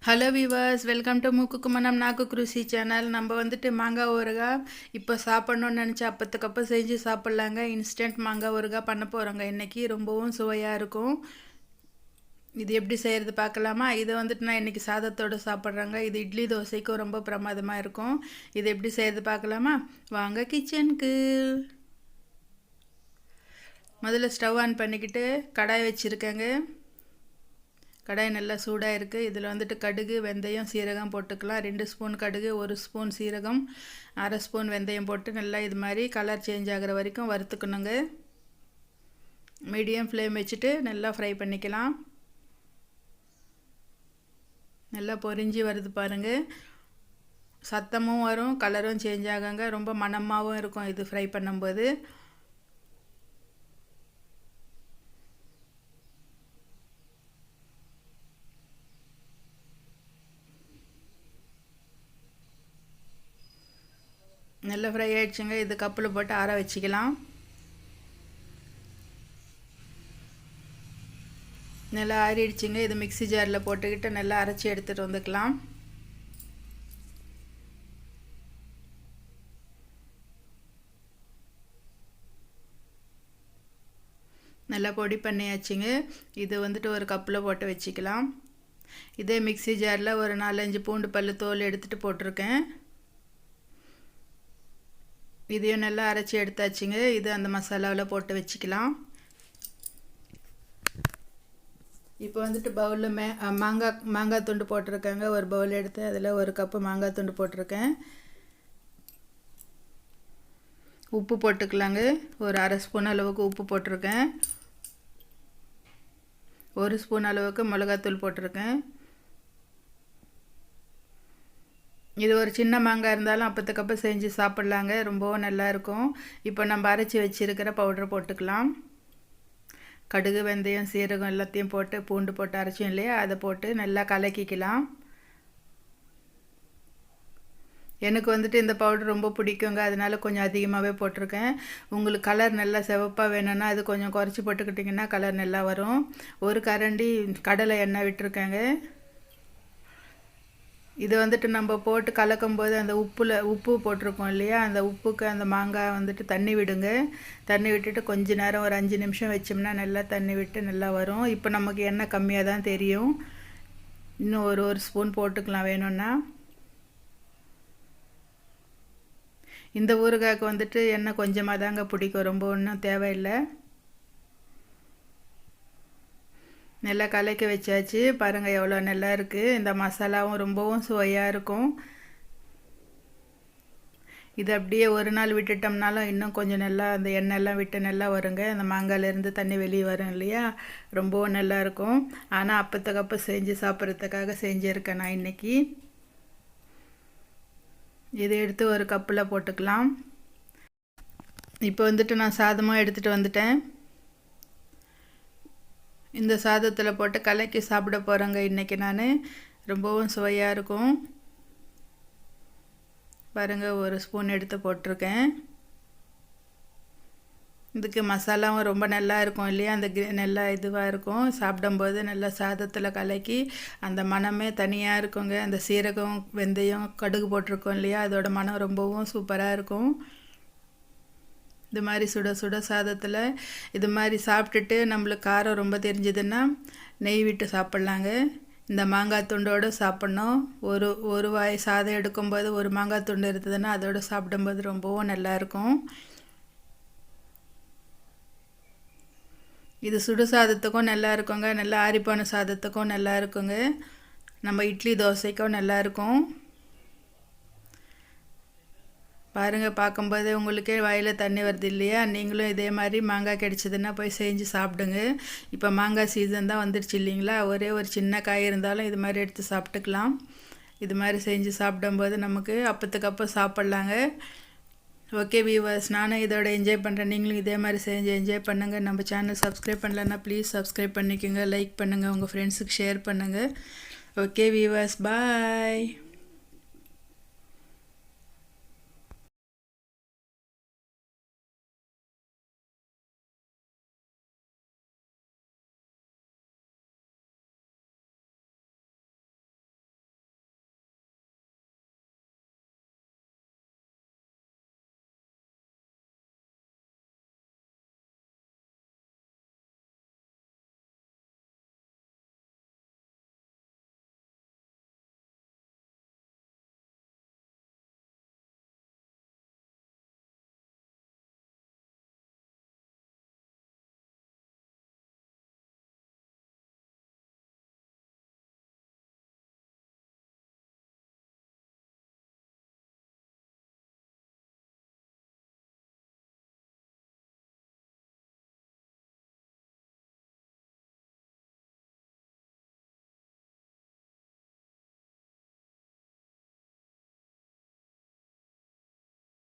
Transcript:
Hello viewers, welcome to மூக்குக்கு மனம் நாக்கு ருசி சேனல். நம்ம வந்துட்டு மாங்காய் ஊறுகாய் இப்போ சாப்பிட்ணுன்னு நினச்சா அப்பத்துக்கப்போ செஞ்சு சாப்பிட்லாங்க. இன்ஸ்டன்ட் மாங்காய் ஊறுகாய் பண்ண போகிறோங்க இன்றைக்கி. ரொம்பவும் சுவையாக இருக்கும். இது எப்படி செய்கிறது பார்க்கலாமா? இதை வந்துட்டு நான் இன்றைக்கி சாதத்தோடு சாப்பிட்றேங்க. இது இட்லி தோசைக்கும் ரொம்ப பிரமாதமாக இருக்கும். இது எப்படி செய்கிறது பார்க்கலாமா? வாங்க கிச்சனுக்கு. முதல்ல ஸ்டவ் ஆன் பண்ணிக்கிட்டு கடாய் வச்சுருக்கேங்க. கடாய் நல்லா சூடாக இருக்குது. இதில் வந்துட்டு கடுகு, வெந்தயம், சீரகம் போட்டுக்கலாம். 2 ஸ்பூன் கடுகு, 1 ஸ்பூன் சீரகம், அரை ஸ்பூன் வெந்தயம் போட்டு நல்லா இது மாதிரி கலர் சேஞ்ச் ஆகிற வரைக்கும் வறுத்துக்கணுங்க. மீடியம் ஃப்ளேம் வச்சுட்டு நல்லா ஃப்ரை பண்ணிக்கலாம். நல்லா பொரிஞ்சு வருது பாருங்கள். சத்தமும் வரும், கலரும் சேஞ்ச் ஆகுங்க. ரொம்ப மணமாகவும் இருக்கும் இது ஃப்ரை பண்ணும்போது. நல்லா ஃப்ரை ஆகிடுச்சுங்க. இது கப்பில் போட்டு ஆற வச்சுக்கலாம். நல்லா ஆறிடுச்சுங்க. இது மிக்ஸி ஜாரில் போட்டுக்கிட்டு நல்லா அரைச்சி எடுத்துகிட்டு வந்துக்கலாம். நல்லா பொடி பண்ணியாச்சுங்க. இது வந்துட்டு ஒரு கப்பில் போட்டு வச்சுக்கலாம். இதே மிக்ஸி ஜாரில் ஒரு 4-5 பூண்டு பல் தோல் எடுத்துகிட்டு போட்டிருக்கேன். இதையும் நல்லா அரைச்சி எடுத்தாச்சுங்க. இது அந்த மசாலாவில் போட்டு வச்சுக்கலாம். இப்போ வந்துட்டு பவுலில் மாங்காய் துண்டு போட்டிருக்கேங்க. ஒரு பவுல் எடுத்து அதில் ஒரு கப்பு மாங்காய் துண்டு போட்டிருக்கேன். உப்பு போட்டுக்கலாங்க. ஒரு அரை ஸ்பூன் அளவுக்கு உப்பு போட்டிருக்கேன். 1 ஸ்பூன் அளவுக்கு மிளகாத்தூள் போட்டிருக்கேன். இது ஒரு சின்ன மாங்காய் இருந்தாலும் அப்பத்துக்கப்போ செஞ்சு சாப்பிட்லாங்க. ரொம்பவும் நல்லாயிருக்கும். இப்போ நம்ம அரைச்சி வச்சுருக்கிற பவுடரை போட்டுக்கலாம். கடுகு, வெந்தயம், சீரகம் எல்லாத்தையும் போட்டு பூண்டு போட்டு அரைச்சோம் இல்லையா, அதை போட்டு நல்லா கலக்கிக்கலாம். எனக்கு வந்துட்டு இந்த பவுடர் ரொம்ப பிடிக்குங்க. அதனால கொஞ்சம் அதிகமாகவே போட்டிருக்கேன். உங்களுக்கு கலர் நல்லா சிவப்பாக வேணும்னா அது கொஞ்சம் குறைச்சி போட்டுக்கிட்டிங்கன்னா கலர் நல்லா வரும். ஒரு கரண்டி கடலை எண்ணெய் விட்டுருக்கேங்க. இது வந்துட்டு நம்ம போட்டு கலக்கும்போது அந்த உப்பு போட்டிருக்கோம் இல்லையா, அந்த உப்புக்கு அந்த மாங்காய் வந்துட்டு தண்ணி விடுங்க. தண்ணி விட்டுட்டு கொஞ்ச நேரம் ஒரு 5 நிமிஷம் வச்சோம்னா நல்லா தண்ணி விட்டு நல்லா வரும். இப்போ நமக்கு எண்ணெய் கம்மியாக தான் தெரியும். இன்னும் ஒரு ஸ்பூன் போட்டுக்கலாம் வேணும்னா. இந்த ஊறுகாய்க்கு வந்துட்டு எண்ணெய் கொஞ்சமாக தாங்க பிடிக்கும், ரொம்ப ஒன்றும் தேவையில்லை. நல்லா கலக்கி வச்சாச்சு பாருங்கள், எவ்வளோ நல்லா இருக்குது. இந்த மசாலாவும் ரொம்பவும் சுவையாக இருக்கும். இது அப்படியே ஒரு நாள் விட்டுட்டோம்னாலும் இன்னும் கொஞ்சம் நல்லா அந்த எண்ணெய்லாம் விட்டு நல்லா வருங்க. அந்த மாங்காயிலேருந்து தண்ணி வெளியே வரும் இல்லையா, ரொம்பவும் நல்லாயிருக்கும். ஆனால் அப்பத்துக்கப்போ செஞ்சு சாப்பிட்றதுக்காக செஞ்சுருக்கேன் நான் இன்றைக்கி. இதை எடுத்து ஒரு கப்பில் போட்டுக்கலாம். இப்போ வந்துட்டு நான் சாதமாக எடுத்துகிட்டு வந்துட்டேன். இந்த சாதத்தில் போட்டு கலக்கி சாப்பிட போகிறேங்க இன்றைக்கி நான். ரொம்பவும் சுவையாக இருக்கும் பாருங்கள். 1 ஸ்பூன் எடுத்து போட்டிருக்கேன். இதுக்கு மசாலாவும் ரொம்ப நல்லா இருக்கும் இல்லையா, அந்த நல்லா இதுவாக இருக்கும். சாப்பிடும்போது நல்லா சாதத்தில் கலக்கி அந்த மணமே தனியாக இருக்குங்க. அந்த சீரகம், வெந்தயம், கடுகு போட்டிருக்கோம் இல்லையா, அதோட மனம் ரொம்பவும் சூப்பராக இருக்கும். இது மாதிரி சுட சுட சாதத்தில் இது மாதிரி சாப்பிட்டுட்டு நம்மளுக்கு காரம் ரொம்ப தெரிஞ்சதுன்னா நெய் விட்டு சாப்பிட்லாங்க. இந்த மாங்காய் துண்டோடு சாப்பிட்ணும். ஒரு வாய் சாதம் எடுக்கும்போது ஒரு மாங்காய் துண்டு இருந்ததுன்னா அதோடு சாப்பிடும்போது ரொம்பவும் நல்லாயிருக்கும். இது சுடு சாதத்துக்கும் நல்லா இருக்குங்க. நல்லா ஆறிப்பான சாதத்துக்கும் நல்லா இருக்குங்க. நம்ம இட்லி தோசைக்கும் நல்லாயிருக்கும். பாருங்கள், பார்க்கும்போது உங்களுக்கே வாயில் தண்ணி வருது இல்லையா? நீங்களும் இதே மாதிரி மாங்காய் கிடைச்சதுன்னா போய் செஞ்சு சாப்பிடுங்க. இப்போ மாங்காய் சீசன் தான் வந்துடுச்சு இல்லைங்களா? ஒரே ஒரு சின்ன காய் இருந்தாலும் இது மாதிரி எடுத்து சாப்பிட்டுக்கலாம். இது மாதிரி செஞ்சு சாப்பிடும்போது நமக்கு அப்பத்துக்கப்போ சாப்பிட்லாங்க. ஓகே வீவர்ஸ், நானும் இதோட என்ஜாய் பண்ணுறேன். நீங்களும் இதே மாதிரி செஞ்சு என்ஜாய் பண்ணுங்கள். நம்ம சேனல் சப்ஸ்கிரைப் பண்ணலன்னா ப்ளீஸ் சப்ஸ்கிரைப் பண்ணிக்கோங்க. லைக் பண்ணுங்கள், உங்கள் ஃப்ரெண்ட்ஸுக்கு ஷேர் பண்ணுங்கள். ஓகே வீவர்ஸ், பாய்.